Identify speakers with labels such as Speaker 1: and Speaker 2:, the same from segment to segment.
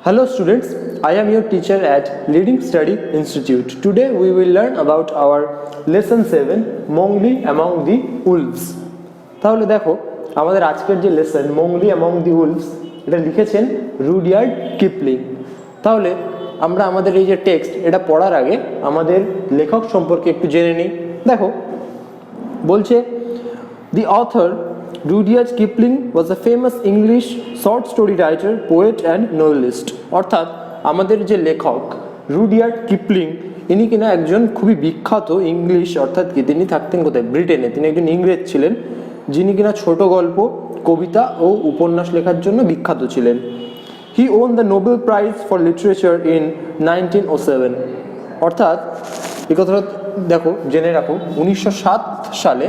Speaker 1: Hello students, I am your teacher at Leading Study Institute. Today we will learn about our lesson 7 Mowgli Among the Wolves. তাহলে দেখো আমাদের আজকের যে lesson Mowgli Among the Wolves এটা লিখেছেন Rudyard Kipling. তাহলে আমরা আমাদের এই যে টেক্সট এটা পড়ার আগে আমাদের লেখক সম্পর্কে একটু জেনে নিই। দেখো বলছে the author Rudyard Kipling was a famous English short story writer, poet and novelist. অর্থাৎ আমাদের যে লেখক রুডিয়ার্ড কিপলিং ইনি কিনা একজন খুবই বিখ্যাত ইংলিশ, অর্থাৎ কি তিনি থাকতেন কোথায়, ব্রিটেনে। তিনি একজন ইংরেজ ছিলেন যিনি কিনা ছোট গল্প, কবিতা ও উপন্যাস লেখার জন্য বিখ্যাত ছিলেন। He won the Nobel Prize for Literature in 1907. অর্থাৎ এই কথাটা দেখো জেনে রাখো 1907 সালে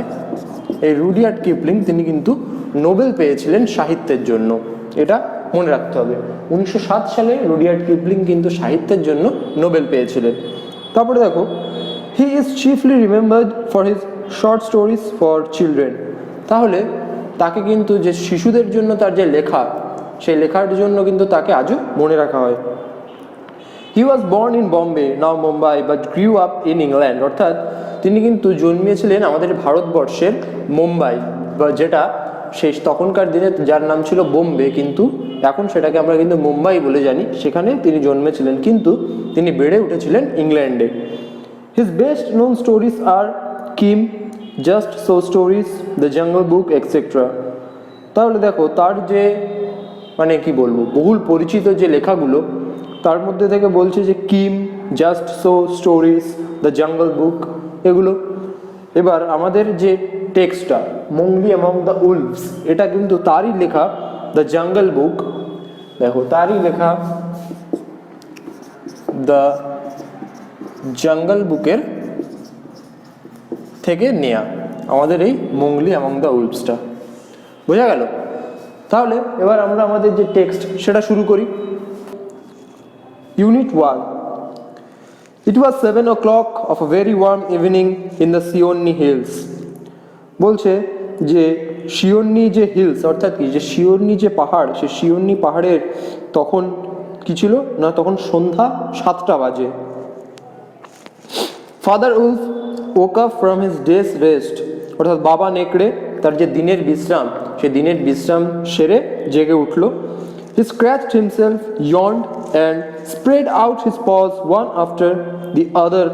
Speaker 1: এই রুডিয়ার্ড কিপলিং তিনি কিন্তু নোবেল পেয়েছিলেন সাহিত্যের জন্য। এটা মনে রাখতে হবে, 1907 সালে রুডিয়ার্ড কিপলিং কিন্তু সাহিত্যের জন্য নোবেল পেয়েছিলেন। তারপরে দেখো he is chiefly remembered for his short stories for children. তাহলে তাকে কিন্তু যে শিশুদের জন্য তার যে লেখা, সেই লেখার জন্য কিন্তু তাকে আজও মনে রাখা হয়। He was born in Bombay, now Mumbai, but grew up in England. অর্থাৎ তিনি কিন্তু জন্মিয়েছিলেন আমাদের ভারতবর্ষের মুম্বাই, বা যেটা শেষ তখনকার দিনে যার নাম ছিল বোম্বে, কিন্তু এখন সেটাকে আমরা কিন্তু মুম্বাই বলে জানি। সেখানে তিনি জন্মেছিলেন, কিন্তু তিনি বেড়ে উঠেছিলেন ইংল্যান্ডে। His best known stories are Kim, just so stories, the jungle book etcetera. তাহলে দেখো তার যে মানে কি বলবো বহুল পরিচিত যে লেখাগুলো, তার মধ্যে থেকে বলছে যে Kim, just so stories, the jungle book, এগুলো। এবার আমাদের যে টেক্সটটা Mowgli Among the Wolves এটা কিন্তু তারই লেখা, দ্য জঙ্গল বুক। দেখো তারই লেখা দ্য জঙ্গল বুকের থেকে নেয়া আমাদের এই Mowgli Among the Wolvesটা। বোঝা গেল? তাহলে এবার আমরা আমাদের যে টেক্সট সেটা শুরু করি। Unit 1. It was 7 o'clock of a very warm evening in the Seonni Hills. বলছে যে শিওন্নি যে হিলস, অর্থাৎ কি যে শিওন্নি যে পাহাড়, সে শিওন্নি পাহাড়ের তখন কি ছিল না, তখন সন্ধ্যা 7টা বাজে। Father Wolf woke up from his day's rest. অর্থাৎ বাবা নেকড়ে তার যে দিনের বিশ্রাম, সে দিনের বিশ্রাম সেরে জেগে উঠলো। He scratched himself, yawned and spread out his paws one after the other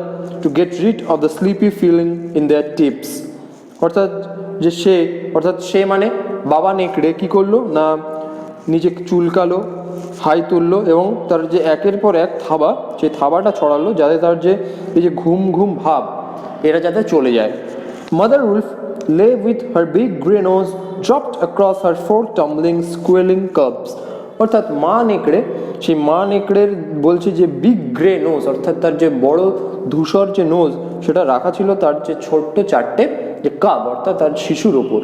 Speaker 1: to get rid of the sleepy feeling in their tips. অর্থাৎ সে মানে বাবা নেকড়ে কি করলো না, নিজে চুলকালো, হাই তুললো এবং তার যে একের পর এক থাবা, সেই থাবাটা ছড়ালো যাতে তার যে এই যে ঘুম ঘুম ভাব এটা যাতে চলে যায়। Mother Wolf lay with her big grey nose dropped across her 4 tumbling squealing cubs. অর্থাৎ মা নেকড়ে, সেই মা নেকড়ের বলছে যে বিগ গ্রে নোজ, অর্থাৎ তার যে বড় ধূসর যে নোজ সেটা রাখা ছিল তার যে ছোট্ট 4টে যে কাব, অর্থাৎ তার শিশুর ওপর।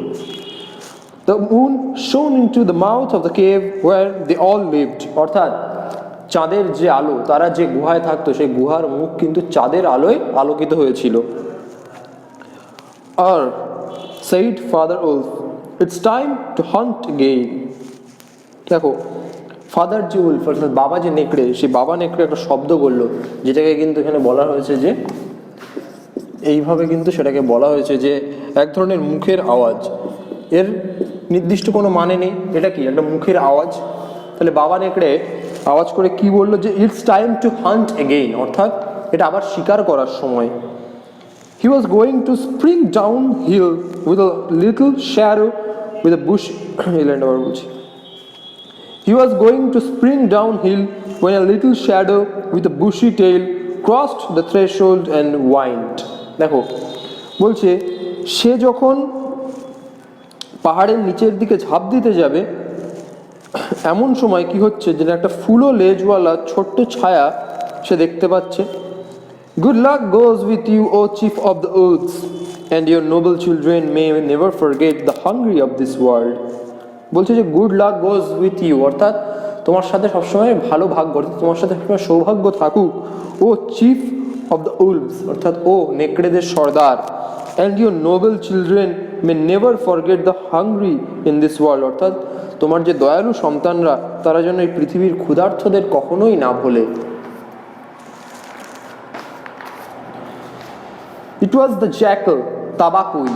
Speaker 1: The moon shone into the mouth of the cave where they all lived. অর্থাৎ চাঁদের যে আলো, তারা যে গুহায় থাকতো সেই গুহার মুখ কিন্তু চাঁদের আলোয় আলোকিত হয়েছিল। আর said Father Wolf, it's time to hunt again. দেখো ফাদার যে উলফ, অর্থাৎ বাবা যে নেকড়ে, সেই বাবা নেকড়ে একটা শব্দ করলো, যেটাকে কিন্তু এখানে বলা হয়েছে যে এইভাবে কিন্তু সেটাকে বলা হয়েছে যে এক ধরনের মুখের আওয়াজ। এর নির্দিষ্ট কোনো মানে নেই, এটা কি একটা মুখের আওয়াজ। তাহলে বাবা নেকড়ে আওয়াজ করে কি বললো যে it's time to hunt again, অর্থাৎ এটা আবার শিকার করার সময়। He was going to spring down hill with a little shadow with a bush আবার বলছি He was going to spring downhill when a little shadow with a bushy tail crossed the threshold and whined. দেখো বলছে সে যখন পাহাড়ের নিচের দিকে ঝাঁপ দিতে যাবে, এমন সময় কি হচ্ছে যে একটা ফুলো লেজওয়ালা ছোট্ট ছায়া সে দেখতে পাচ্ছে। Good luck goes with you, O chief of the wolves, and your noble children may never forget the hungry of this world. বলছে যে good luck goes with you, অর্থাৎ তোমার সাথে সবসময় ভালো ভাগ্য, তোমার সাথে সবসময় সৌভাগ্য থাকুক। O chief of the wolves, অর্থাৎ ও নেকড়েদের সর্দার, and your noble children may never forget the hungry in this world, অর্থাৎ তোমার যে দয়ালু সন্তানরা তারা যেন এই পৃথিবীর ক্ষুধার্তদের কখনোই না ভোলে। It was the jackal, তাবাকুই,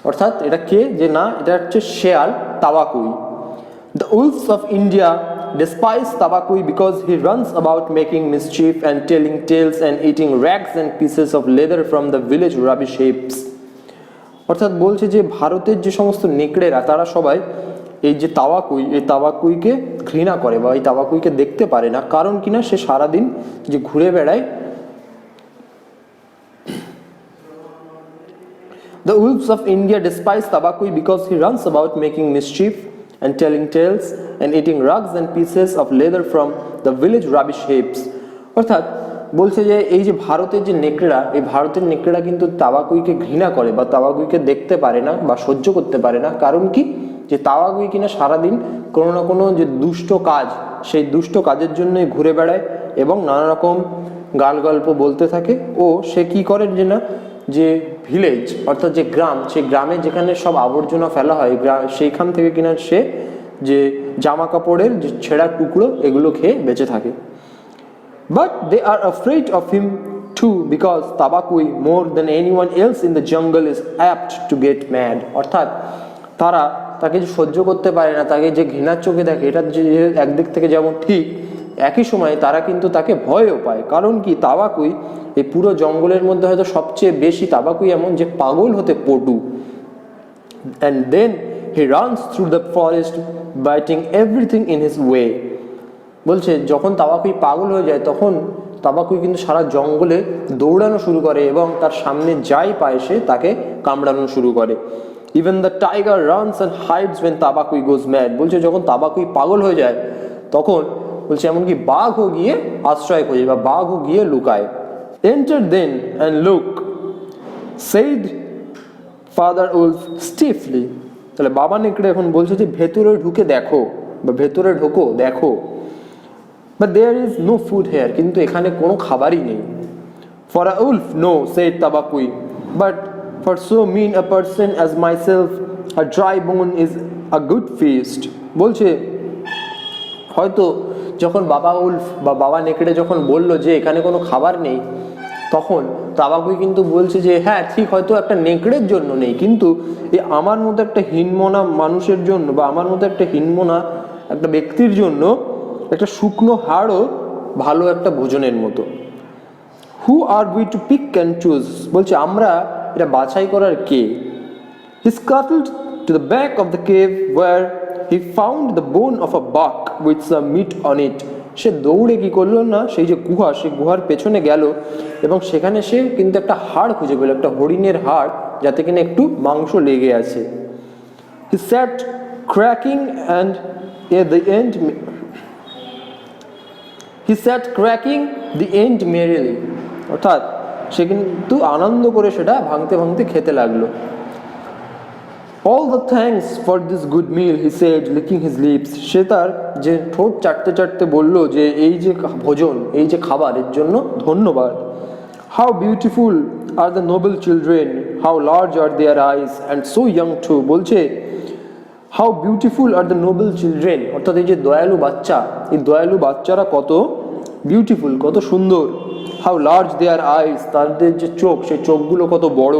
Speaker 1: অর্থাৎ এটা কে, যে না এটা হচ্ছে শেয়াল তাবাকুই। The wolves of India despise Tabakui because he runs about making mischief and telling tales and eating rags and pieces of leather from the village rubbish heaps. অর্থাৎ বলছে যে ভারতের যে সমস্ত নেকড়েরা তারা সবাই এই যে তাবাকুই, এই তাবাকুইকে ঘৃণা করে বা এই তাবাকুইকে দেখতে পারে না, কারণ কিনা সে সারাদিন যে ঘুরে বেড়ায়। The wolves of India despise Tabakui because he runs about making mischief and telling tales and eating rugs and pieces of leather from the village rubbish heaps. অর্থাৎ বলছে যে এই যে ভারতের যে নেকড়েরা, এই ভারতের নেকড়েরা কিন্তু তাবাকুইকে ঘৃণা করে বা তাবাকুইকে দেখতে পারে না বা সহ্য করতে পারে না, কারণ কি, যে তাবাকুই কিনা সারাদিন কোনো না কোনো যে দুষ্ট কাজ, সেই দুষ্ট কাজের জন্যই ঘুরে বেড়ায় এবং নানা রকম গাল গল্প বলতে থাকে। ও সে কি করে যে না, যে ভিলেজ অর্থাৎ যে গ্রাম, সেই গ্রামে যেখানে সব আবর্জনা ফেলা হয় সেইখান থেকে কিনা সে যে জামা কাপড়ের যে ছেঁড়া টুকরো এগুলো খেয়ে বেঁচে থাকে। But they are afraid of him too because Tabaqui more than anyone else in the jungle is apt to get mad. অর্থাৎ তারা তাকে যে সহ্য করতে পারে না, তাকে যে ঘৃণার চোখে দেখে, এটা যে একদিক থেকে যেমন ঠিক, একই সময় তারা কিন্তু তাকে ভয়ও পায়, কারণ কি, তাবাকুই এই পুরো জঙ্গলের মধ্যে হয়তো সবচেয়ে বেশি তাবাকুই এমন যে পাগল হতে পটু। And then he runs through the forest biting everything in his way. বলছে যখন তাবাকুই পাগল হয়ে যায় তখন তাবাকুই কিন্তু সারা জঙ্গলে দৌড়ানো শুরু করে এবং তার সামনে যাই পায় সে তাকে কামড়ানো শুরু করে। Even the tiger runs and hides when Tabaqui goes mad. বলছে যখন তাবাকুই পাগল হয়ে যায় তখন বলছে এমনকি বাঘও গিয়ে আশ্রয় খোঁজে বা বাঘও গিয়ে লুকায়। Enter then and look, said Father Wolf stiffly. তাহলে বাবা নেকড়ে এখন বলছে যে ভেতরে ঢুকে দেখো বা ভেতরে ঢোকো দেখো। But there is no food here, কিন্তু এখানে কোনো খাবারই নেই। For a wolf, no, said Tabakui, but for so mean a person as myself, a dry bone is a good feast. বলছে হয়তো যখন বাবা উলফ বা বাবা নেকড়ে যখন বলল যে এখানে কোনো খাবার নেই, তখন তাবাকুই কিন্তু বলছে যে হ্যাঁ ঠিক, হয়তো একটা নেকড়ের জন্য নেই, কিন্তু এই আমার মতো একটা হীনমনা মানুষের জন্য বা আমার মতো একটা হীনমনা একটা ব্যক্তির জন্য একটা শুকনো হাড়ও ভালো একটা ভোজনের মতো। Who are we to pick and choose. বলছে আমরা এটা বাছাই করার কে। হি scuttled to the back of the cave where he found the bone of a buck with some meat on it. সে দৌড়ে কি করলো না, সেই যে গুহা, সেই গুহার পেছনে গেল এবং সেখানে সে কিন্তু একটা হাড় খুঁজে পেল, একটা হরিণের হাড় যাতে কিনা একটু মাংস লেগে আছে। He sat cracking and at the end he sat cracking the end merrily. অর্থাৎ সে কিন্তু আনন্দ করে সেটা ভাঙতে ভাঙতে খেতে লাগলো। All the thanks for this good meal, he said, licking his lips. সে তার যে ঠোঁট চাটতে চাটতে বলল যে এই যে ভোজন, এই যে খাবার, এর জন্য ধন্যবাদ। How beautiful are the noble children, how large are their eyes and so young too. বলছে how beautiful are the noble children, অর্থাৎ এই যে দয়ালু বাচ্চা, এই দয়ালু বাচ্চারা কত বিউটিফুল, কত সুন্দর। How large their eyes, তাদের যে চোখ, সেই চোখগুলো কত বড়।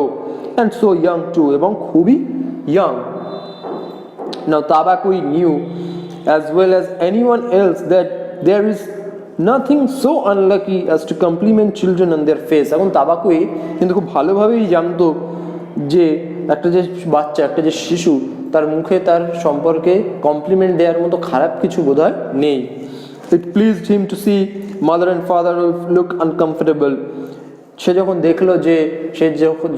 Speaker 1: And so young too, এবং খুবই young. Now Tabakui knew as well as anyone else that there is nothing so unlucky as to compliment children on their face. এখন তাবাকুই কিন্তু খুব ভালোভাবেই জানতো যে একটা যে বাচ্চা, একটা যে শিশু, তার মুখে তার সম্পর্কে কমপ্লিমেন্ট দেওয়ার মতো খারাপ কিছু বোধহয় নেই। It pleased him to see mother and father look uncomfortable. সে যখন দেখলো যে সে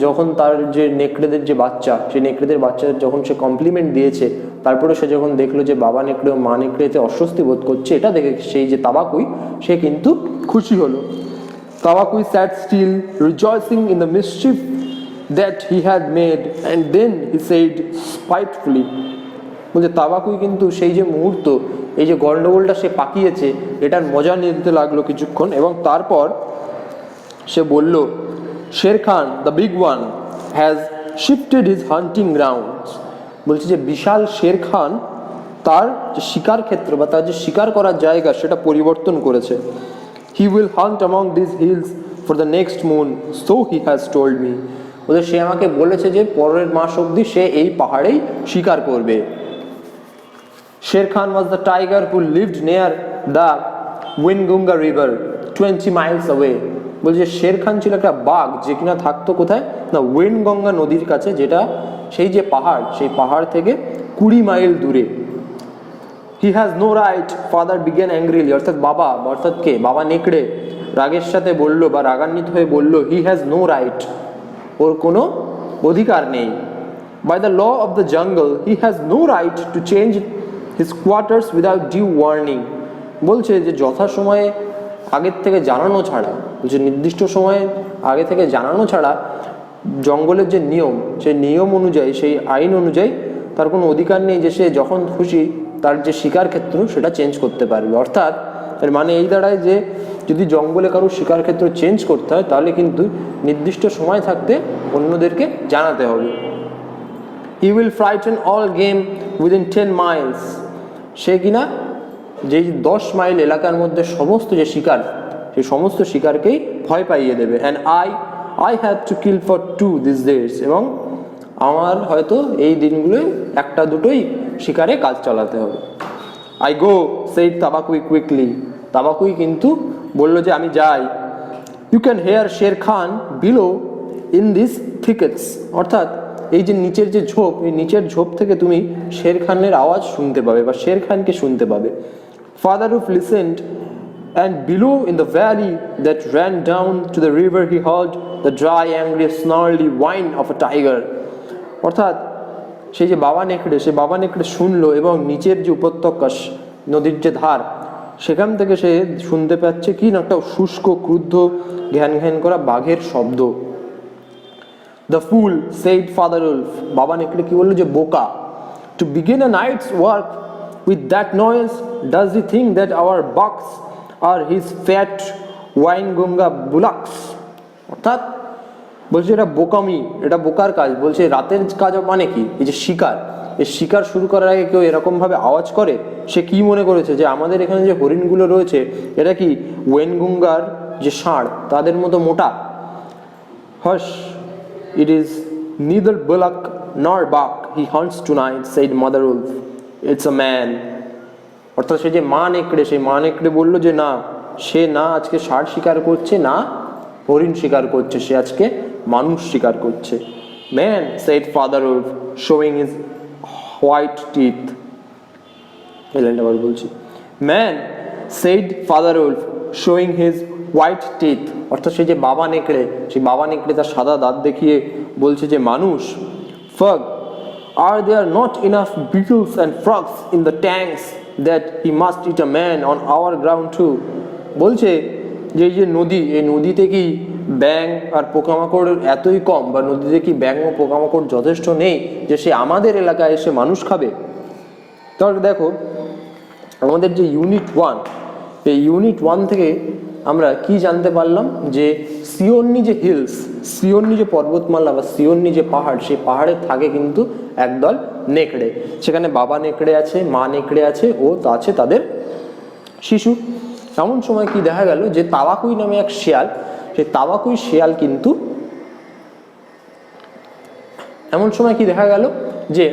Speaker 1: যখন তার যে নেকড়েদের যে বাচ্চা, সেই নেকড়েদের বাচ্চাদের যখন সে কমপ্লিমেন্ট দিয়েছে, তারপরে সে যখন দেখলো যে বাবা নেকড়ে ও মা নেকড়েতে অস্বস্তি বোধ করছে, এটা দেখে সেই যে তাবাকুই, সে কিন্তু খুশি হলো। তাবাকুই sat still, rejoicing in the mischief that he had made, and then he said spitefully. বলছে তাবাকুই কিন্তু সেই যে মুহূর্ত, এই যে গন্ডগোলটা সে পাকিয়েছে, এটার মজা নিতে লাগলো কিছুক্ষণ, এবং তারপর সে বলল Shere Khan, the big one, has shifted his hunting grounds. বলছে যে বিশাল শের খান তার যে শিকার ক্ষেত্র বা তার যে শিকার করার জায়গা সেটা পরিবর্তন করেছে। He will hunt among these hills for the next moon, so he has told me. বলে সে আমাকে বলেছে যে পরের মাস অবধি সে এই পাহাড়েই শিকার করবে। Sher Khan was the tiger who lived near the Wingunga river 20 miles away. বলছে শের খান ছিল একটা বাঘ যে কিনা থাকতো কোথায় না ওয়েনগঙ্গা নদীর কাছে, যেটা সেই যে পাহাড় সেই পাহাড় থেকে 20 মাইল দূরে। He has no right, father began angrily, অর্থাৎ বাবা অর্থাৎ কে বাবা নেকড়ে রাগের সাথে বলল বা রাগান্বিত হয়ে বলল he has no right, ওর কোনো অধিকার নেই। By the law of the jungle he has no right to change his quarters without due warning. বলছে যে যথাসময়ে আগের থেকে জানানো ছাড়া, বলছে নির্দিষ্ট সময়ে আগে থেকে জানানো ছাড়া জঙ্গলের যে নিয়ম সেই নিয়ম অনুযায়ী সেই আইন অনুযায়ী তার কোনো অধিকার নেই যে সে যখন খুশি তার যে শিকার ক্ষেত্র সেটা চেঞ্জ করতে পারবে। অর্থাৎ এর মানে এই দাঁড়ায় যে যদি জঙ্গলে কারো শিকার ক্ষেত্র চেঞ্জ করতে হয় তাহলে কিন্তু নির্দিষ্ট সময় থাকতে অন্যদেরকে জানাতে হবে। He will frighten all game within 10 miles. সে কিনা যেই 10 মাইল এলাকার মধ্যে সমস্ত যে শিকার সেই সমস্ত শিকারকেই ভয় পাইয়ে দেবে। And I have to kill for 2 these days. এবং আমার হয়তো এই দিনগুলোই একটা দুটোই শিকারে কাজ চালাতে হবে। I go, said Tabaqui quickly. তাবাকুই কিন্তু বললো যে আমি যাই। You can hear Sher Khan below in these thickets. অর্থাৎ এই যে নিচের যে ঝোপ, এই নিচের ঝোপ থেকে তুমি শের খানের আওয়াজ শুনতে পাবে বা শের খানকে শুনতে পাবে। Father Wolf listened, and below in the valley that ran down to the river he heard the dry, angry, snarly whine of a tiger. অর্থাৎ সেই যে বাবা নেকড়ে, সে বাবা নেকড়ে শুনলো এবং নিচের যে উপত্যকা নদীর যে ধার সেখান থেকে সে শুনতে পাচ্ছে কি না একটা শুষ্ক ক্রুদ্ধ ঘ্যান ঘ্যান করা বাঘের শব্দ। The fool, said Father Wolf. বাবা নেকড়ে কি বললো যে বোকা। To begin a night's work with that noise, does he think that our bucks are his fat Waingunga bullocks? অর্থাৎ বলছে এটা বোকামি, এটা বোকার কাজ। বলছে রাতের কাজ মানে কি, এই যে শিকার, এই শিকার শুরু করার আগে কেউ এরকম ভাবে আওয়াজ করে? সে কি মনে করেছে যে আমাদের এখানে যে হরিণগুলো রয়েছে এটা কি ওয়েনগুঙ্গার যে ষাঁড় তাদের মতো মোটা? Hush, it is neither bullock nor buck he hunts tonight, said Mother Wolf. It's a man. অর্থাৎ সে যে মা নেকড়ে, সেই মা নেকড়ে বললো যে না, সে না আজকে ষাঁড় শিকার করছে না হরিণ শিকার করছে, সে আজকে মানুষ শিকার করছে। Man, said Father Wolf, showing his white teeth. এই লাইনটা আবার বলছি। Man, said Father Wolf, showing his white teeth. অর্থাৎ সে যে বাবা নেকড়ে, সেই বাবা নেকড়ে তার সাদা দাঁত দেখিয়ে বলছে যে মানুষ। Fug, are there not enough beetles and frogs in the tanks that he must eat a man on our ground too? বলছে যে এই যে নদী, এই নদীতে কি ব্যাঙ আর পোকামাকড় এতই কম, বা নদীতে কি ব্যাঙ ও পোকামাকড় যথেষ্ট নেই যে সে আমাদের এলাকায় এসে মানুষ খাবে? তাহলে দেখো আমাদের যে ইউনিট 1, এই ইউনিট 1 থেকে আমরা কি জানতে পারলাম যে সিওন্নি যে হিলস, সিওন্নি যে পর্বতমালা বা সিওন্নি যে পাহাড়, সেই পাহাড়ে থাকে কিন্তু একদল নেকড়ে। সেখানে বাবা নেকড়ে আছে, মা নেকড়ে আছে ও আছে তাদের শিশু। এমন সময় কি দেখা গেল যে তাবাকুই নামে এক শিয়াল, সেই তাবাকুই শিয়াল কিন্তু এমন সময় কি দেখা গেল যে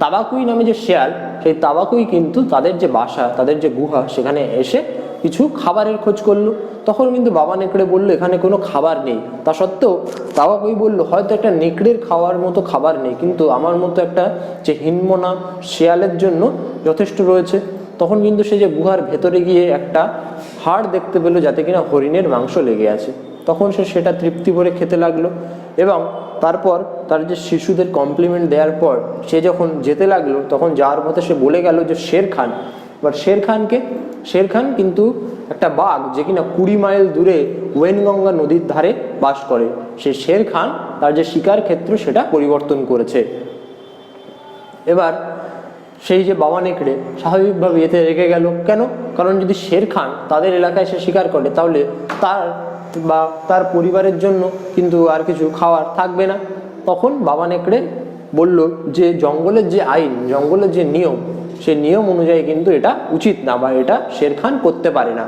Speaker 1: তাবাকুই নামে যে শিয়াল, সেই তাবাকুই কিন্তু তাদের যে বাসা, তাদের যে গুহা, সেখানে এসে কিছু খাবারের খোঁজ করলো। তখন কিন্তু বাবা নেকড়ে বললো এখানে কোনো খাবার নেই। তা সত্ত্বেও তাবাকুই বললো হয়তো একটা নেকড়ের খাওয়ার মতো খাবার নেই, কিন্তু আমার মতো একটা যে হিনমনা শিয়ালের জন্য যথেষ্ট রয়েছে। তখন কিন্তু সে যে গুহার ভেতরে গিয়ে একটা হাড় দেখতে পেলো যাতে কিনা হরিণের মাংস লেগে আছে। তখন সে সেটা তৃপ্তি ভরে খেতে লাগলো এবং তারপর তার যে শিশুদের কমপ্লিমেন্ট দেওয়ার পর সে যখন যেতে লাগলো, তখন যাওয়ার পথে সে বলে গেল যে শের খান। এবার শের খানকে, শের খান কিন্তু একটা বাঘ যে কিনা 20 মাইল দূরে ওয়েনগঙ্গা নদীর ধারে বাস করে। সে শের খান তার যে শিকার ক্ষেত্র সেটা পরিবর্তন করেছে। এবার সেই যে বাবা নেকড়ে স্বাভাবিকভাবে এতে রেগে গেল। কেন? কারণ যদি শের খান তাদের এলাকায় সে শিকার করে তাহলে তার বা তার পরিবারের জন্য কিন্তু আর কিছু খাওয়ার থাকবে না। তখন বাবা নেকড়ে বলল যে জঙ্গলের যে আইন, জঙ্গলের যে নিয়ম, সেই নিয়ম অনুযায়ী কিন্তু এটা উচিত না বা এটা শের খান করতে পারে না।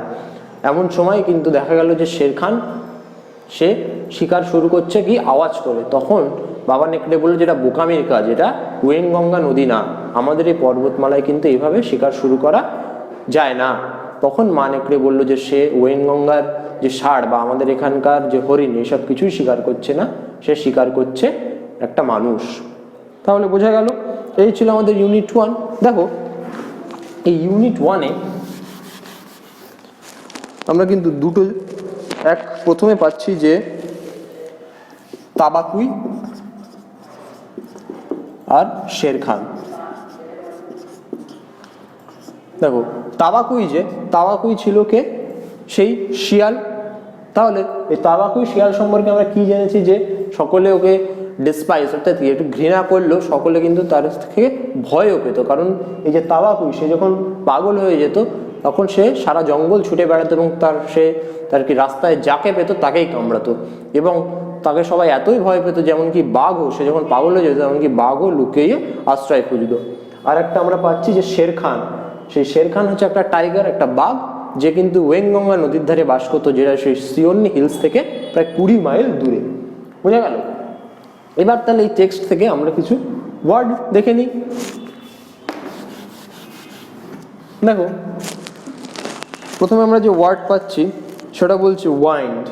Speaker 1: এমন সময় কিন্তু দেখা গেল যে শের খান সে শিকার শুরু করছে কি আওয়াজ করে। তখন বাবা নেকড়ে বলল যেটা বোকামির কাজ, এটা ওয়েনগঙ্গা নদী না, আমাদের এই পর্বতমালায় কিন্তু এইভাবে শিকার শুরু করা যায় না। তখন মা নেকড়ে বলল যে সে ওয়েনগঙ্গার যে ষাঁড় বা আমাদের এখানকার যে হরিণ এসব কিছুই শিকার করছে না, সে শিকার করছে একটা মানুষ। তাহলে বোঝা গেল, এই ছিল আমাদের ইউনিট 1। দেখো এই ইউনিট 1-এ আমরা কিন্তু দুটো প্রথমে পাচ্ছি যে তাবাকুই আর শের খান। দেখো তাবাকুই ছিল কে? সেই শিয়াল। তাহলে এই তাবাকুই শিয়াল সম্পর্কে আমরা কি জেনেছি যে সকলে ওকে ডিসপাইস অর্থাৎ একটু ঘৃণা করলো, সকলে কিন্তু তার থেকে ভয়ও পেত। কারণ এই যে তাবাকুই, সে যখন পাগল হয়ে যেত তখন সে সারা জঙ্গল ছুটে বেড়াতো এবং তার কি রাস্তায় যাকে পেত তাকেই কামড়াতো এবং তাকে সবাই এতই ভয় পেত যেমন কি বাঘও, সে যখন পাগল হয়ে যেত এমনকি বাঘও লুকিয়ে আশ্রয় খুঁজত। আর একটা আমরা পাচ্ছি যে শের খান। সেই শের খান হচ্ছে একটা টাইগার, একটা বাঘ, যে কিন্তু ওয়েনগঙ্গা নদীর ধারে বাস করতো, যেটা সেই সিওনি হিলস থেকে প্রায় 20 মাইল দূরে। বোঝা গেল? এবার তাহলে এই টেক্সট থেকে আমরা কিছু ওয়ার্ড দেখে নিই। দেখো প্রথমে আমরা যে ওয়ার্ড পাচ্ছি সেটা বলছে ওয়াইন্ড।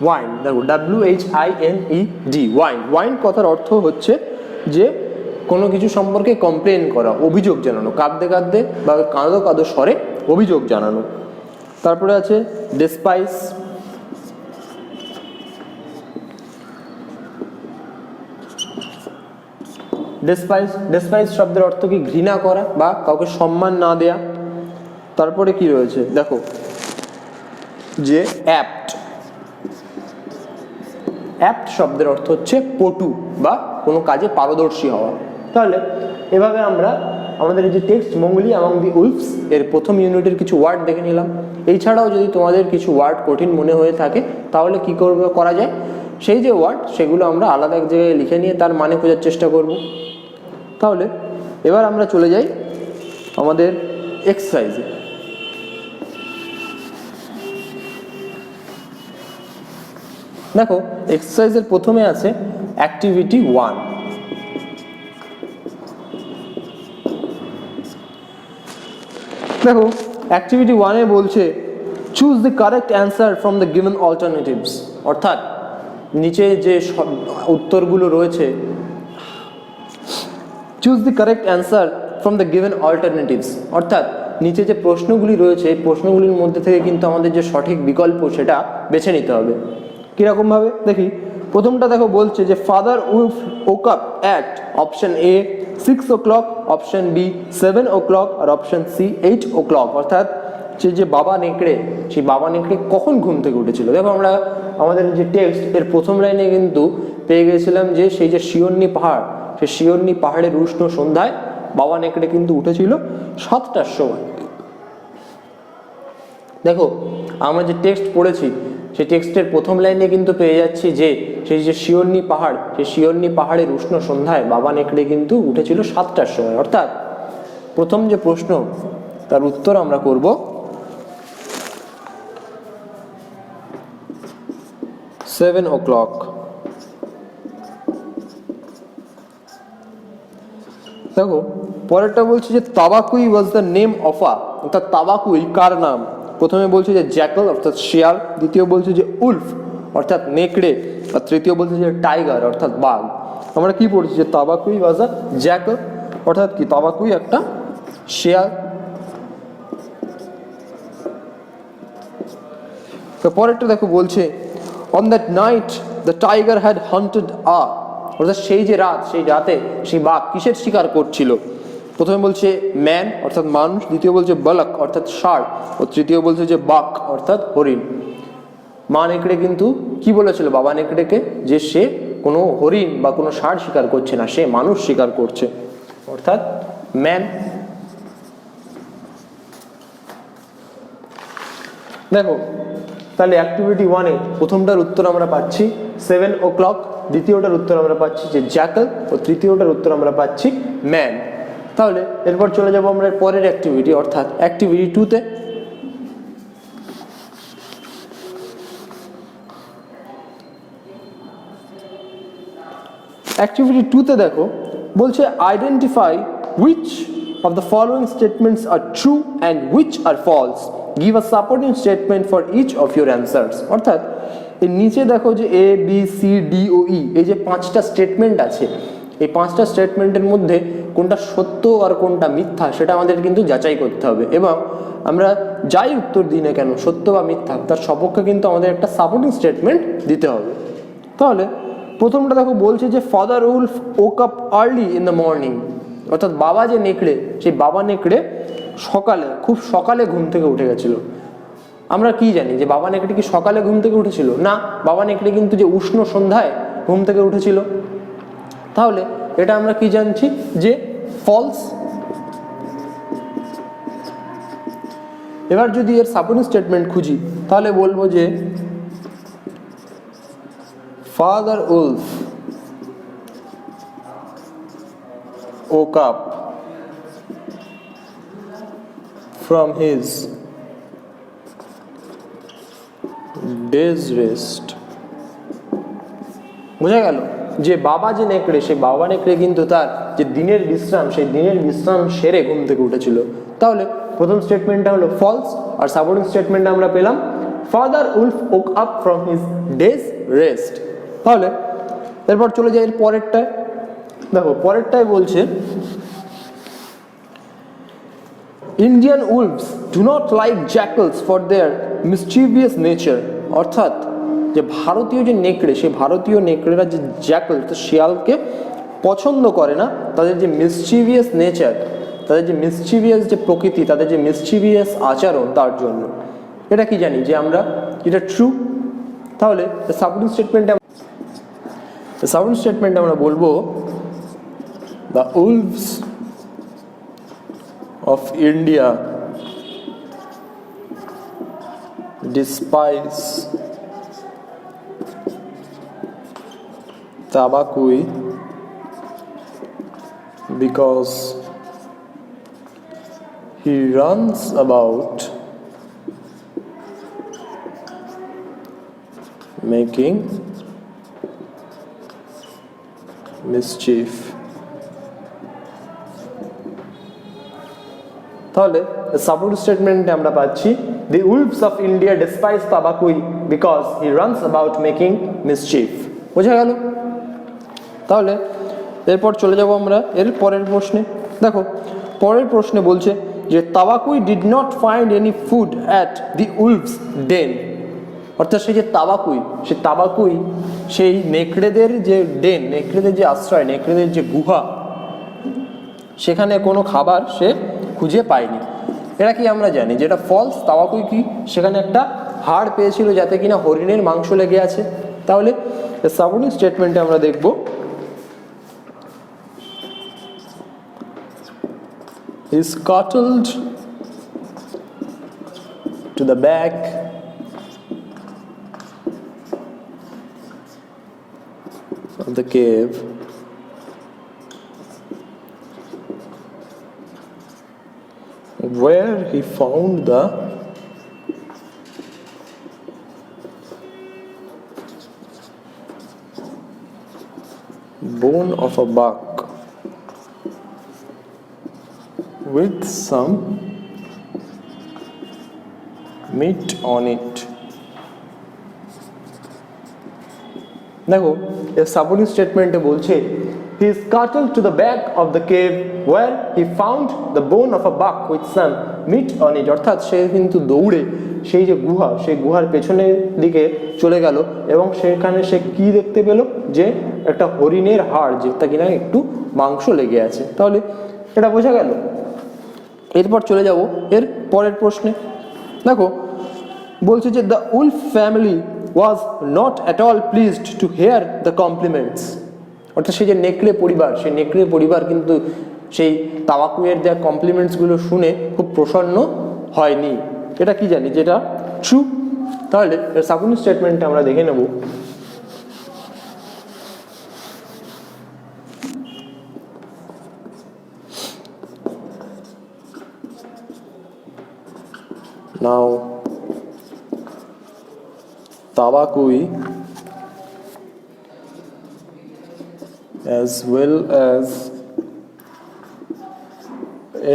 Speaker 1: ওয়াইন্ড, দেখো WHINED, ওয়াইন্ড। ওয়াইন্ড কথার অর্থ হচ্ছে যে কোনো কিছু সম্পর্কে কমপ্লেন করা, অভিযোগ জানানো, কাঁদতে বা কাঁদো স্বরে অভিযোগ জানানো। তারপরে আছে ডেসপাইস। ডেসপাইস শব্দের অর্থ কি? ঘৃণা করা বা কাউকে সম্মান না দেয়া। তারপরে কি রয়েছে দেখো যে অ্যাপ্ট শব্দের অর্থ হচ্ছে পটু বা কোনো কাজে পারদর্শী হওয়া। তাহলে এভাবে আমরা আমাদের এই যে text Mangli among the wolves এর প্রথম ইউনিটের কিছু ওয়ার্ড দেখে নিলাম। এছাড়াও যদি তোমাদের কিছু ওয়ার্ড কঠিন মনে হয়ে থাকে তাহলে কি করা যায়, সেই যে ওয়ার্ড সেগুলো আমরা আলাদা এক জায়গায় লিখে নিয়ে তার মানে খোঁজার চেষ্টা করব। তাহলে এবার আমরা চলে যাই আমাদের এক্সারসাইজে। দেখো এক্সারসাইজের প্রথমে আছে অ্যাক্টিভিটি 1। দেখো অ্যাক্টিভিটি 1-এ বলছে choose the correct answer from the given alternatives, অর্থাৎ নিচে যে উত্তরগুলো রয়েছে, choose the correct answer from the given alternatives, অর্থাৎ নিচে যে প্রশ্নগুলি রয়েছে এই প্রশ্নগুলির মধ্যে থেকে কিন্তু আমাদের যে সঠিক বিকল্প সেটা বেছে নিতে হবে। কীরকমভাবে দেখি, প্রথমটা দেখো বলছে যে Father Wolf woke up at option A 6 o'clock, option B 7 o'clock আর অপশন সি 8 o'clock, অর্থাৎ যে বাবা নেকড়ে, সেই বাবা নেকড়ে কখন ঘুম থেকে উঠেছিল। দেখো আমরা আমাদের যে টেক্সট এর প্রথম লাইনে কিন্তু পেয়ে গেছিলাম যে সেই যে শিয়ন্নি পাহাড়, সেই শিয়ন্নি পাহাড়ের উষ্ণ সন্ধ্যায় বাবা নেকড়ে কিন্তু উঠেছিল 7টার সময়। দেখো আমরা যে টেক্সট পড়েছি সেই টেক্সটের প্রথম লাইনে কিন্তু পেয়ে যাচ্ছি যে সেই যে শিয়ন্নি পাহাড়, সেই শিয়ন্নি পাহাড়ের উষ্ণ সন্ধ্যায় বাবা নেকড়ে কিন্তু উঠেছিল 7টার সময়, অর্থাৎ প্রথম যে প্রশ্ন তার উত্তর আমরা করব 7 o'clock। দেখো পরেরটা বলছে যে তাবাকুই ওয়াজ দ্য নেম অফ অর্থাৎ তাবাকুই কার নাম। প্রথমে বলছে যে জ্যাকল অর্থাৎ শিয়াল, দ্বিতীয় বলছে যে উলফ অর্থাৎ নেকড়ে, আর তৃতীয় বলছে যে টাইগার অর্থাৎ বাঘ। আমরা কি পড়ছি যে তাবাকুই ওয়াজ আ জ্যাকল, অর্থাৎ কি তাবাকুই একটা শিয়াল। তো পরেরটা দেখো বলছে on that night the tiger had hunted অর্থাৎ সেই যে রাত, সেই রাতে সেই বাঘ কিসের শিকার করছিল। প্রথমে বলছে ম্যান অর্থাৎ মানুষ, দ্বিতীয় বলছে বালক অর্থাৎ ষাঁড়, ও তৃতীয় বলছে যে বাঘ অর্থাৎ হরিণ। মা নেকড়ে কিন্তু কি বলেছিল বাবা নেকড়েকে, যে সে কোনো হরিণ বা কোনো ষাঁড় শিকার করছে না, সে মানুষ শিকার করছে, অর্থাৎ ম্যান। দেখো তাহলে অ্যাক্টিভিটি 1-এ প্রথমটার উত্তর আমরা পাচ্ছি 7 o'clock, দ্বিতীয়টার উত্তর আমরা পাচ্ছি যে জ্যাকল, ও তৃতীয়টার উত্তর আমরা পাচ্ছি ম্যান। তাহলে এরপর চলে যাব আমরা পরের অ্যাক্টিভিটি অর্থাৎ অ্যাক্টিভিটি 2-তে। অ্যাক্টিভিটি 2-তে দেখো বলছে identify which of the following statements are true and which are false, give a supporting statement for each of your answers. অর্থাৎ এর নিচে দেখো যে এ বি সি ডি ও ই, এই যে 5টা স্টেটমেন্ট আছে, এই 5টা স্টেটমেন্টের মধ্যে কোনটা সত্য আর কোনটা মিথ্যা সেটা আমাদের কিন্তু যাচাই করতে হবে, এবং আমরা যাই উত্তর দিই না কেন সত্য বা মিথ্যা তার সপক্ষে কিন্তু আমাদের একটা সাপোর্টিং স্টেটমেন্ট দিতে হবে। তাহলে প্রথমটা দেখো বলছে যে Father Wolf woke up early in the morning, অর্থাৎ বাবা যে নেকড়ে, সেই বাবা নেকড়ে সকালে, খুব সকালে ঘুম থেকে উঠে গেছিল। আমরা কি জানি যে বাবা নেকড়ে কি সকালে ঘুম থেকে উঠেছিল? না, বাবা নেকড়ে কিন্তু যে উষ্ণ সন্ধ্যায় ঘুম থেকে উঠেছিল। তাহলে এটা আমরা কি জানছি যে ফলস। এবার যদি এর সাপোর্টিং স্টেটমেন্ট খুঁজি তাহলে বলবো যে Father Wolf woke up from his day's rest। বোঝা গেল যে বাবা যে নেকড়ে, সেই বাবা নেকড়ে কিন্তু তার যে দিনের বিশ্রাম, সেই দিনের বিশ্রাম সেরে ঘুম থেকে উঠেছিল। তাহলে প্রথম স্টেটমেন্টটা হলো ফলস, আর সাপোর্টিং স্টেটমেন্টটা আমরা পেলাম father Wolf woke up from his day's rest। তাহলে এরপর চলে যাই এর পরেরটায়। দেখো পরেরটায় বলছে Indian wolves do not like jackals for their mischievous nature. অর্থাৎ যে ভারতীয় যে নেকড়ে, সেই ভারতীয় নেকড়েরা যে জ্যাকল, তো শিয়ালকে পছন্দ করে না, তাদের যে মিসচিভিয়াস নেচার, তাদের যে মিসচিভিয়াস যে প্রকৃতি, তাদের যে মিসচিভিয়াস আচরণ, তার জন্য। এটা কি জানি যে আমরা, এটা ট্রু। তাহলে সাপোর্টিং স্টেটমেন্টে আমরা বলবো the wolves of India despise Tabaqui because he runs about making mischief। তাহলে সাপোর্টিং স্টেটমেন্টে আমরা পাচ্ছি the wolves of India despise Tabaqui because he runs about making mischief. বোঝা গেল? তাহলে এরপর চলে যাব আমরা এর পরের প্রশ্নে। দেখো পরের প্রশ্নে বলছে যে Tabaqui did not find any food at the wolves den. অর্থাৎ সেই যে তাবাকুই, সেই তাবাকুই সেই নেকড়েদের যে ডেন, নেকড়েদের যে আশ্রয়, নেকড়েদের যে গুহা, সেখানে কোনো খাবার সে খুঁজে পায়নি। এটা কি আমরা জানি যে এটা ফলস। তাবাকুই কি সেখানে একটা হাড় পেয়েছিল যাতে কিনা হরিণের মাংস লেগে আছে। তাহলে সাপোর্টিং স্টেটমেন্টে আমরা দেখব he scuttled to the back of the cave where he found the bone of a buck with some meat on it। দেখো এর সাপোর্টিং স্টেটমেন্টে বলছে he scuttled to the back of the cave where he found the bone of a buck with some meat on it। অর্থাৎ সে কিন্তু দৌড়ে সেই যে গুহা, সেই গুহার পেছনের দিকে চলে গেল এবং সেখানে সে কি দেখতে পেল যে একটা হরিণের হাড় যেটা কিনা একটু মাংস লেগে আছে। তাহলে এটা বোঝা গেল। এরপর চলে যাব এর পরের প্রশ্নে। দেখো বলছে যে the wolf family was not at all pleased to hear the compliments. অর্থাৎ সেই যে নেকড়ে পরিবার, সেই নেকড়ে পরিবার কিন্তু সেই তাবাকুইয়ের দেওয়া কমপ্লিমেন্টসগুলো শুনে খুব প্রসন্ন হয়নি। এটা কি জানি যেটা ট্রু। তাহলে এর সাপোর্টিং স্টেটমেন্টটা আমরা দেখে নেব। Now Tabaqui as well as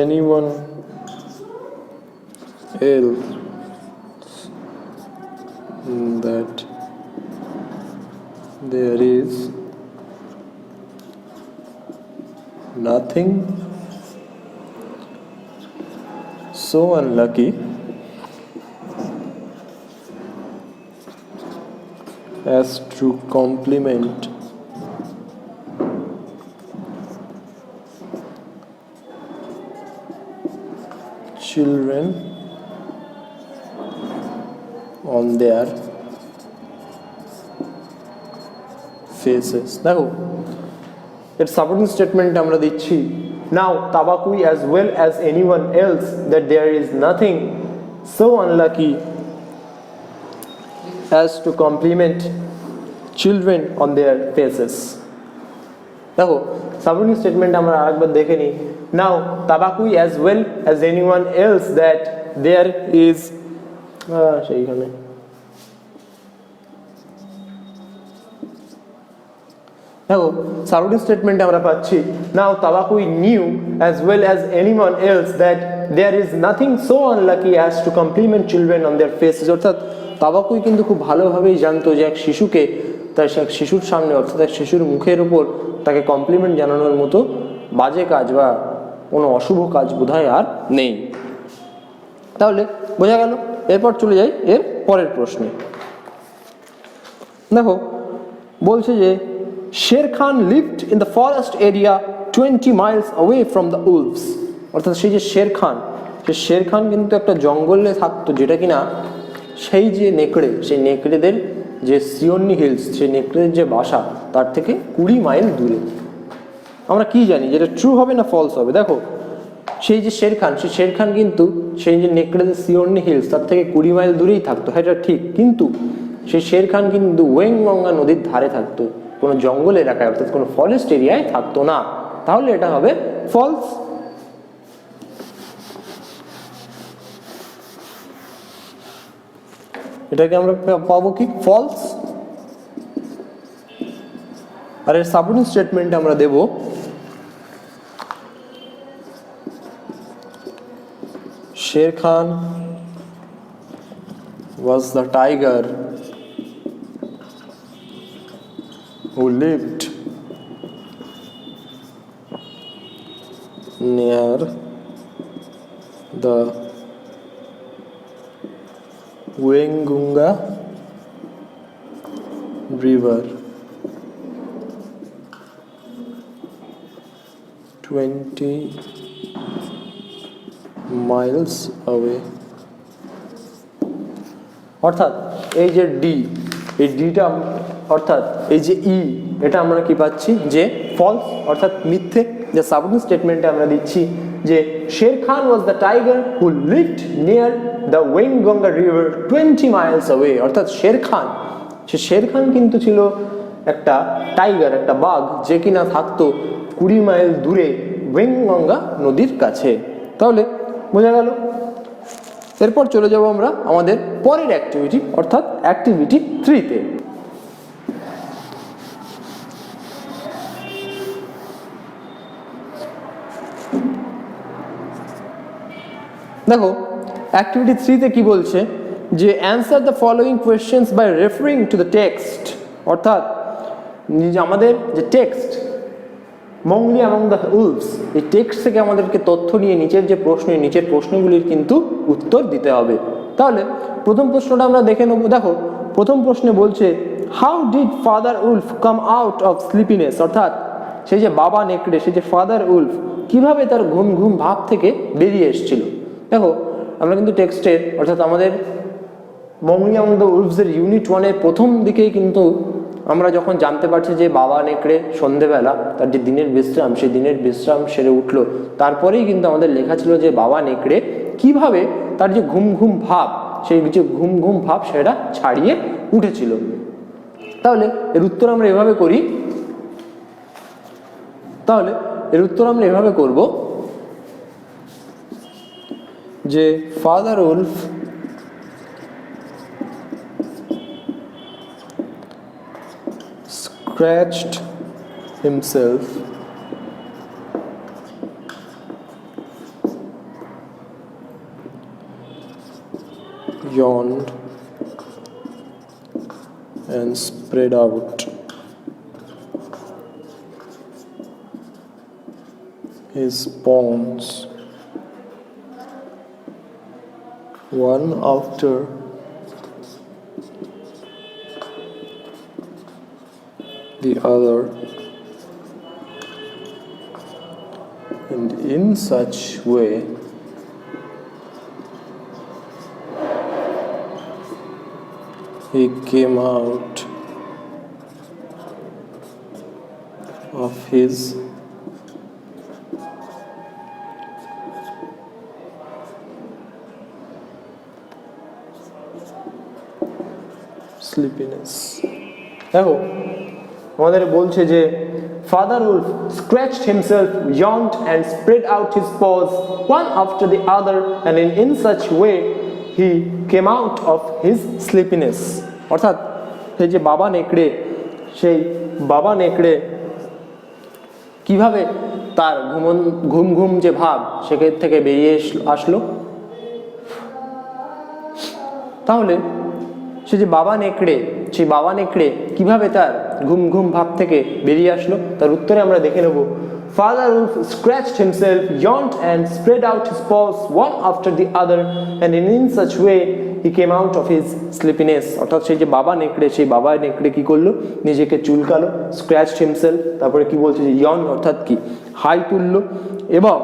Speaker 1: anyone else that there is nothing so unlucky as to compliment children on their faces. দেখো এর সাপোর্টিং স্টেটমেন্ট আমরা দিচ্ছি, now Tabaqui as well as anyone else that there is nothing so unlucky as to compliment children on their faces. দেখো supporting statement আমরা আরেকবার দেখে নিই, now Tabaqui as well as anyone else that there is সেইখানে দেখো supporting statement আমরা পাচ্ছি, now Tabaqui knew as well as anyone else that there is nothing so unlucky as to compliment children on their faces. অর্থাৎ তাবাকুই কিন্তু খুব ভালোভাবেই জানতো যে এক শিশুকে তার শিশুর সামনে অর্থাৎ এক শিশুর মুখের উপর তাকে কমপ্লিমেন্ট জানানোর মতো বাজে কাজ বা কোনো অশুভ কাজ বোধহয় আর নেই। তাহলে বোঝা গেল। এরপর চলে যাই এর পরের প্রশ্নে। দেখো বলছে যে Shere Khan lived in the forest area 20 miles away from the wolves. অর্থাৎ সেই যে শের খান, সে শের খান কিন্তু একটা জঙ্গলে থাকতো যেটা কিনা সেই যে নেকড়ে, সেই নেকড়েদের যে সিওনি হিলস, সেই নেকড়েদের যে বাসা তার থেকে 20 মাইল দূরে। আমরা কি জানি যেটা ট্রু হবে না ফলস হবে? দেখো সেই যে শের খান, সেই শের খান কিন্তু সেই যে নেকড়েদের সিওনি হিলস তার থেকে 20 মাইল দূরেই থাকতো, হ্যাঁ এটা ঠিক। কিন্তু সেই শের খান কিন্তু ওয়েংগঙ্গা নদীর ধারে থাকতো, কোনো জঙ্গল এলাকায় অর্থাৎ কোনো ফরেস্ট এরিয়ায় থাকতো না। তাহলে এটা হবে ফলস। এটাকে আমরা পাবো কি ফলস। আর এর সাপোর্টিং স্টেটমেন্ট আমরা দেব Sher Khan was the tiger who lived near the Wengunga river 20 miles away. অর্থাৎ এই যে ডি, এই ডিটা অর্থাৎ এই যে ই, এটা আমরা কি পাচ্ছি যে ফলস অর্থাৎ মিথ্যে। যে সাপোর্টিং স্টেটমেন্টে আমরা দিচ্ছি যে Shere Khan was the tiger who lived near the Waingunga river 20 miles away. অর্থাৎ শের খান, সে শের খান কিন্তু ছিল একটা টাইগার, একটা বাঘ যে কিনা থাকতো 20 মাইল দূরে ওয়েংগঙ্গা নদীর কাছে। তাহলে বোঝা গেল। এরপর চলে যাব আমরা আমাদের পরের অ্যাক্টিভিটি অর্থাৎ অ্যাক্টিভিটি 3-তে। দেখো অ্যাক্টিভিটি 3-তে কি বলছে যে answer the following questions by referring to the text. অর্থাৎ আমাদের যে text Mowgli among the wolves, এই টেক্সট থেকে আমাদেরকে তথ্য নিয়ে নিচের যে প্রশ্ন, নিচের প্রশ্নগুলির কিন্তু উত্তর দিতে হবে। তাহলে প্রথম প্রশ্নটা আমরা দেখে নেব। দেখো প্রথম প্রশ্নে বলছে how did Father Wolf come out of sleepiness. অর্থাৎ সেই যে বাবা নেকড়ে, সেই যে ফাদার উলফ কিভাবে তার ঘুম ঘুম ভাব থেকে বেরিয়ে এসেছিল। দেখো আমরা কিন্তু টেক্সটের অর্থাৎ আমাদের মংলি অ্যামং দ্য উলভসের ইউনিট 1-এর প্রথম দিকেই কিন্তু আমরা যখন জানতে পারছি যে বাবা নেকড়ে সন্ধেবেলা তার যে দিনের বিশ্রাম, সেই দিনের বিশ্রাম সেরে উঠলো, তারপরেই কিন্তু আমাদের লেখা ছিল যে বাবা নেকড়ে কিভাবে তার যে ঘুম ঘুম ভাব সেই যে ঘুম ঘুম ভাব সেটা ছাড়িয়ে উঠেছিল। তাহলে এর উত্তর আমরা এভাবে করি, করব যে Father Wolf scratched himself yawned and spread out his palms one after the other, and in such way he came out of his sleepiness. দেখো আমাদের বলছে যে Father Wolf scratched himself, yawned and spread out his paws one after the other, and in such way he came out of his sleepiness. অর্থাৎ সেই যে বাবা নেকড়ে কিভাবে তার ঘুম ঘুম যে ভাব সেখান থেকে বেরিয়ে আসলো। তাহলে সেই বাবা নেকড়ে কিভাবে তার ঘুম ঘুম ভাব থেকে বেরিয়ে আসলো, তার উত্তরে আমরা দেখে নেব Father Wolf scratched himself, yawned and spread out his paws one after the other, and in such way he came out of his sleepiness. অর্থাৎ সেই বাবা নেকড়ে কি করলো, নিজেকে চুলকালো, scratched himself, তারপরে কি বলছে যে yawn অর্থাৎ কি হাই তুললো, এবং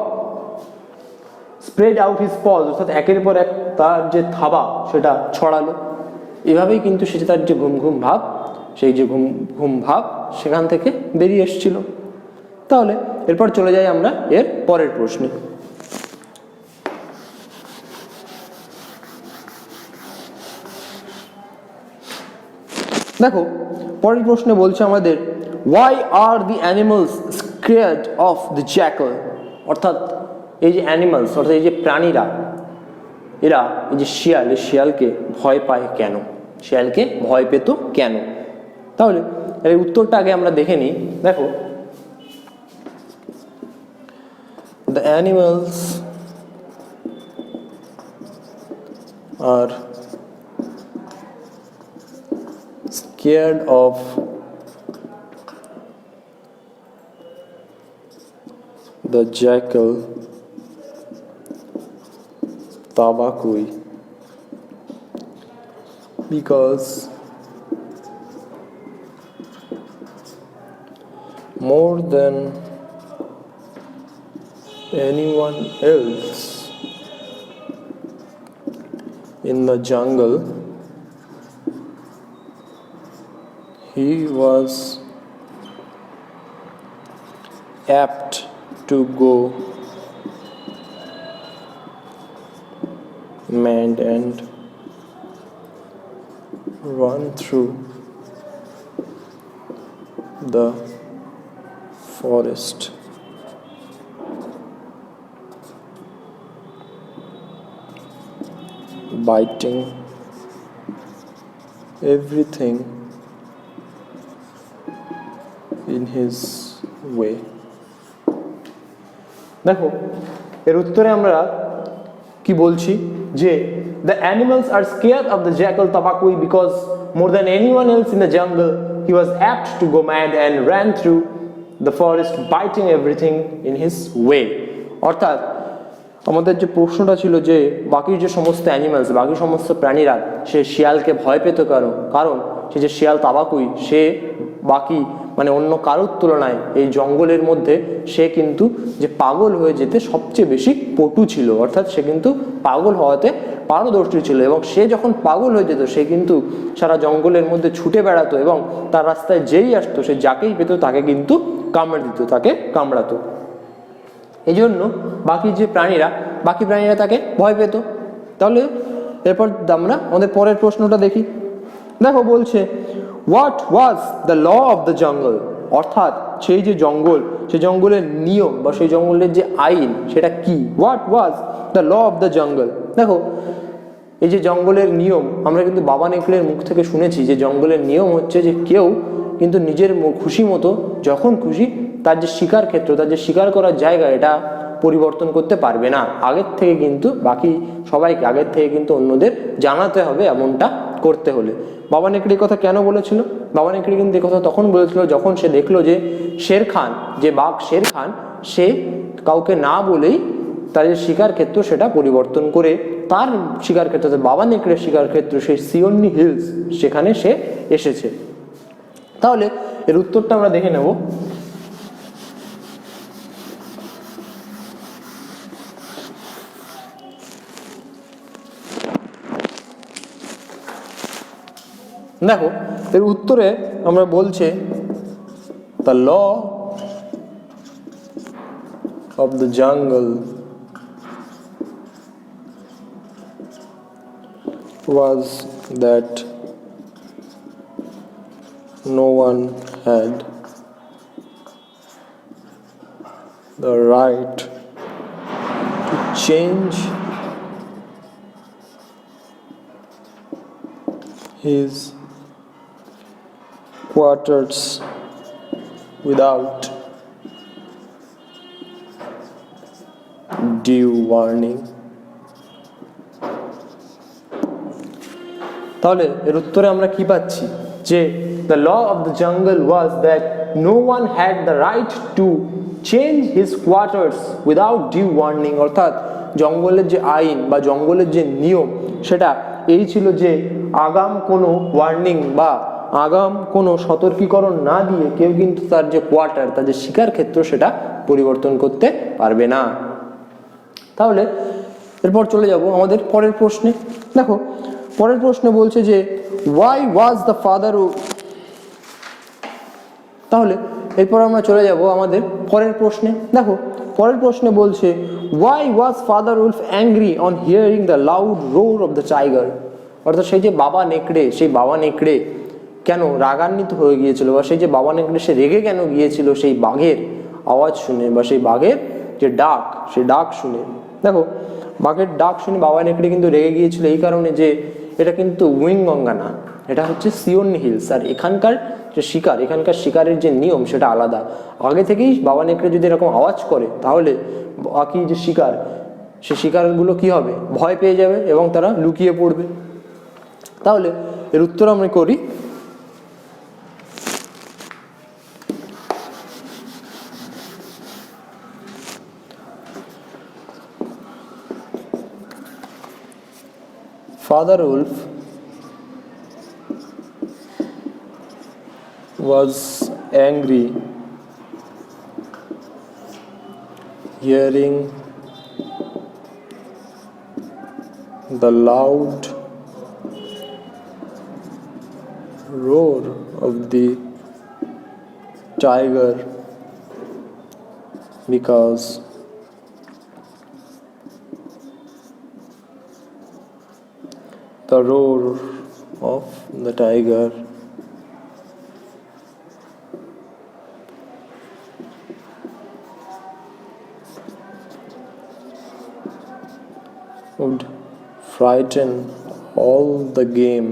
Speaker 1: spread out his paws অর্থাৎ একের পর এক তার যে থাবা সেটা ছড়ালো। এভাবেই কিন্তু সে তার যে ঘুম ঘুম ভাব সেখান থেকে বেরিয়ে এসেছিল। তাহলে এরপর চলে যাই আমরা এর পরের প্রশ্নে। দেখো পরের প্রশ্নে বলছে আমাদের why are the animals scared of the jackal? অর্থাৎ এই যে অ্যানিমালস অর্থাৎ এই যে প্রাণীরা এরা এই যে শিয়ালকে ভয় পায় কেন, শিয়ালকে ভয় পেত কেন? তাহলে এর উত্তরটা আগে আমরা দেখে নিই। দেখো the animals are scared of the jackal Tabaqui because more than anyone else in the jungle he was apt to go mad and run through the forest. Biting everything in his way. দেখো এর উত্তরে আমরা কি বলছি যে the animals are scared of the jackal Tabaqui because more than anyone else in the jungle he was apt to go mad and ran through the forest biting everything in his way. অর্থাৎ আমাদের যে প্রশ্নটা ছিল যে বাকি যে সমস্ত animals বাকি সমস্ত প্রাণীরা সে শিয়ালকে ভয় পেত কারণ সে যে শিয়াল তাবাকুই সে বাকি মানে অন্য কারোর তুলনায় এই জঙ্গলের মধ্যে সে কিন্তু যে পাগল হয়ে যেতে সবচেয়ে বেশি পটু ছিল, অর্থাৎ সে কিন্তু পাগল হওয়াতে পারদর্শী ছিল এবং সে যখন পাগল হয়ে যেত সে কিন্তু সারা জঙ্গলের মধ্যে ছুটে বেড়াতো এবং তার রাস্তায় যেই আসতো সে যাকেই পেত তাকে কিন্তু তাকে কামড়াতো। এই জন্য বাকি প্রাণীরা তাকে ভয় পেত। তাহলে এরপর আমরা আমাদের পরের প্রশ্নটা দেখি। দেখো বলছে what was the law of the jungle, অর্থাৎ সেই যে জঙ্গল, সেই জঙ্গলের নিয়ম বা সেই জঙ্গলের যে আইন সেটা কি। What was the law of the jungle. দেখো এই যে জঙ্গলের নিয়ম, আমরা কিন্তু বাবা নেকড়ের মুখ থেকে শুনেছি যে জঙ্গলের নিয়ম হচ্ছে যে কেউ কিন্তু নিজের খুশি মতো যখন খুশি তার যে শিকার ক্ষেত্র, তার যে শিকার করার জায়গা, এটা পরিবর্তন করতে পারবে না। আগের থেকে কিন্তু বাকি সবাইকে আগের থেকে কিন্তু অন্যদের জানাতে হবে এমনটা করতে হলে। বাবা নেকড়ে কথা কেন বলেছিল? বাবা নেকড়ে কিন্তু এই কথা তখন বলেছিল যখন সে দেখলো যে শের খান, যে বাঘ শের খান, সে কাউকে না বলেই তার যে শিকার ক্ষেত্র সেটা পরিবর্তন করে তার শিকার ক্ষেত্র, বাবা নেকড়ের শিকার ক্ষেত্র সেই সিওনি হিলস, সেখানে সে এসেছে। তাহলে এর উত্তরটা আমরা দেখে নেব। দেখো এর উত্তরে আমরা বলছে the law of the jungle was that no one had the right to change his quarters without due warning. তাহলে এর উত্তরে আমরা কি পাচ্ছি যে the law of the jungle was that no one had the right to change his quarters without due warning, অর্থাৎ জঙ্গলের যে আইন বা জঙ্গলের যে নিয়ম সেটা এই ছিল যে আগাম কোনো ওয়ার্নিং বা আগাম কোনো সতর্কীকরণ না দিয়ে কেউ কিন্তু তার যে কোয়ার্টার, তার যে শিকার ক্ষেত্র সেটা পরিবর্তন করতে পারবে না। তাহলে এরপর চলে যাব আমাদের পরের প্রশ্নে। দেখো পরের প্রশ্নে বলছে যে ওয়াই ওয়াজ দ্য ফাদার, তাহলে এরপর আমরা চলে যাব আমাদের পরের প্রশ্নে। দেখো পরের প্রশ্নে বলছে why was father wolf angry on hearing the loud roar of the tiger, অর্থাৎ সেই যে বাবা নেকড়ে, সেই বাবা নেকড়ে কেন রাগান্বিত হয়ে গিয়েছিল, বা সেই যে বাবা নেকড়ে সে রেগে কেন গিয়েছিল সেই বাঘের আওয়াজ শুনে বা সেই বাঘের যে ডাক, সেই ডাক শুনে। দেখো বাঘের ডাক শুনে বাবা নেকড়ে কিন্তু রেগে গিয়েছিল এই কারণে যে এটা কিন্তু উইংগঙ্গা না, এটা হচ্ছে সিওনি হিলস, আর এখানকার যে শিকার, এখানকার শিকারের যে নিয়ম সেটা আলাদা। আগে থেকেই বাবা নেকড়ে যদি এরকম আওয়াজ করে তাহলে বাকি যে শিকার, সে শিকারগুলো কি হবে, ভয় পেয়ে যাবে এবং তারা লুকিয়ে পড়বে। তাহলে এর উত্তর আমরা করি Father Wolf was angry hearing the loud roar of the tiger because the roar of the tiger would frighten all the game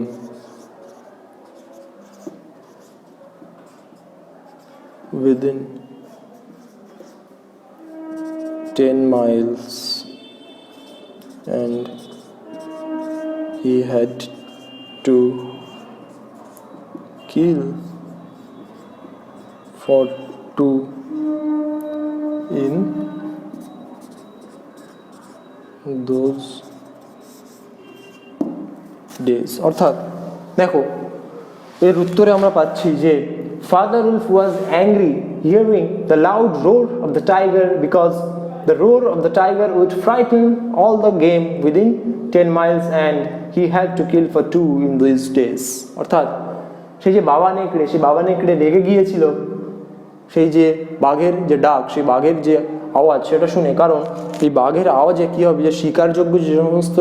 Speaker 1: within 10 miles, and he had to kill for 2 in those days। অর্থাৎ দেখো এর উত্তরে আমরা পাচ্ছি যে Father Wolf was angry hearing the loud roar of the tiger because the roar of the tiger would frighten all the game within 10 miles and he had to kill for 2 in these days। অর্থাৎ সেই যে বাবা নেকড়ে, সেই বাবা নেকড়ে রেগে গিয়েছিল সেই যে বাঘের যে ডাক, সেই বাঘের যে আওয়াজ সেটা শুনে, কারণ এই বাঘের আওয়াজে কী হবে, যে শিকারযোগ্য যে সমস্ত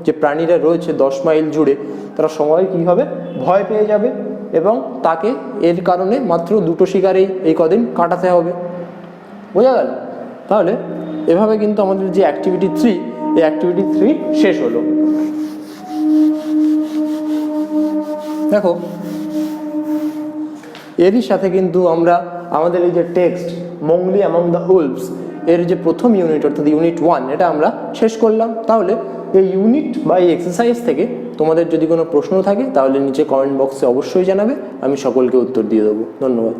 Speaker 1: যে প্রাণীরা রয়েছে 10 মাইল জুড়ে, তারা সবাই কী হবে, ভয় পেয়ে যাবে এবং তাকে এর কারণে মাত্র 2টো শিকারেই এই কদিন কাটাতে হবে। বোঝা গেল? তাহলে এভাবে কিন্তু আমাদের যে অ্যাক্টিভিটি 3, এই অ্যাক্টিভিটি 3 শেষ হলো। দেখো এরই সাথে কিন্তু আমরা আমাদের এই যে text Mowgli among the Wolves এর যে প্রথম ইউনিট অর্থাৎ ইউনিট 1 এটা আমরা শেষ করলাম। তাহলে এই ইউনিট বা এই এক্সারসাইজ থেকে তোমাদের যদি কোনো প্রশ্ন থাকে তাহলে নিচে কমেন্ট বক্সে অবশ্যই জানাবে, আমি সকলকে উত্তর দিয়ে দেবো। ধন্যবাদ।